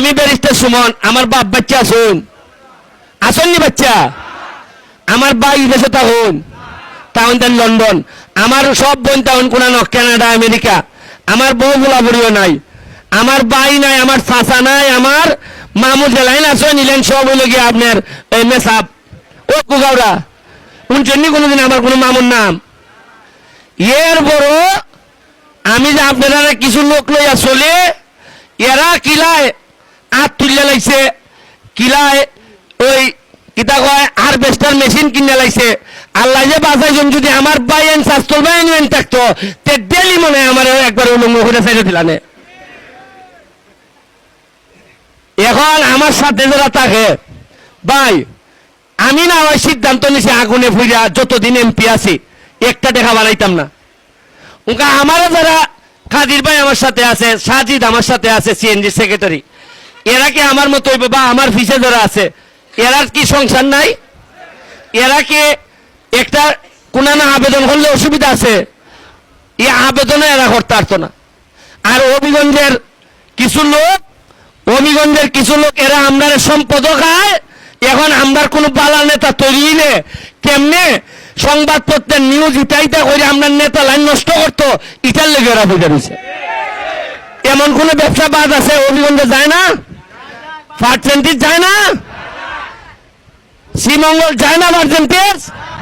আমি ব্যারিস্টার সুমন, আমার বাপ বাচ্চা আসুন, আসেননি বাচ্চা, আমার ভাই দেশে তাহন তাহন দেন লন্ডন, আমার সব বোন তাহন কোন কানাডা আমেরিকা, আমার বউ গোলাপুরিও নাই, আমার ভাই নাই, আমার চাচা নাই, আমার মামু জেলাইন আছে নিলেন সব হইল গিয়ে আপনার মেসাব ও কুগাওড়া শুনছেননি কোনোদিন আমার কোনো মামুর নাম। এর বড় আমি যে আপনারা কিছু লোক লইয়া চলে এরা কিলায় আত তুলে লাগছে, কিলায় ওই কিতা কয় হারভেস্টার মেশিন কিনে লাগছে। আল্লাহ যে বাঁচাইছেন, যদি আমার বাইন শাস্ত্র বাইন থাকতো তে ডেলি মনে হয় আমার একবার উলঙ্গ করে চাইতে দিলানে। এখন আমার সাথে যারা থাকে ভাই, আমি না ওই সিদ্ধান্ত নিছি আগুনে ফুইরা যতদিন এমপি আছি একটা দেখা বানাইতাম না। ওকে আমারও যারা কাদির ভাই আমার সাথে আছে, সাজিদ আমার সাথে আছে, সিএনজি সেক্রেটারি, এরা কি আমার মতো হইবে? বা আমার ফিসে যারা আছে এরা কি সংসার নাই? এরা কি একটা কোন না আবেদন করলে অসুবিধা আছে? এই আবেদনে এরা করতে পারতো না। আর হবিগঞ্জের কিছু লোক এরা আমরার সম্পদ খায়। এখন আমরার কোন বালা নেতা তৈরি হইলে কেমনে সংবাদপত্রের নিউজ ইটাইটা করে আমরা নেতা লাইন নষ্ট করতো, ইটার লেগে ওরা বুঝে দিচ্ছে। এমন কোন ব্যবসা বাদ আছে হবিগঞ্জে যায় না? পার্সেন্টেজ যায় না? শ্রীমঙ্গল যায় না পার্সেন্টেজ?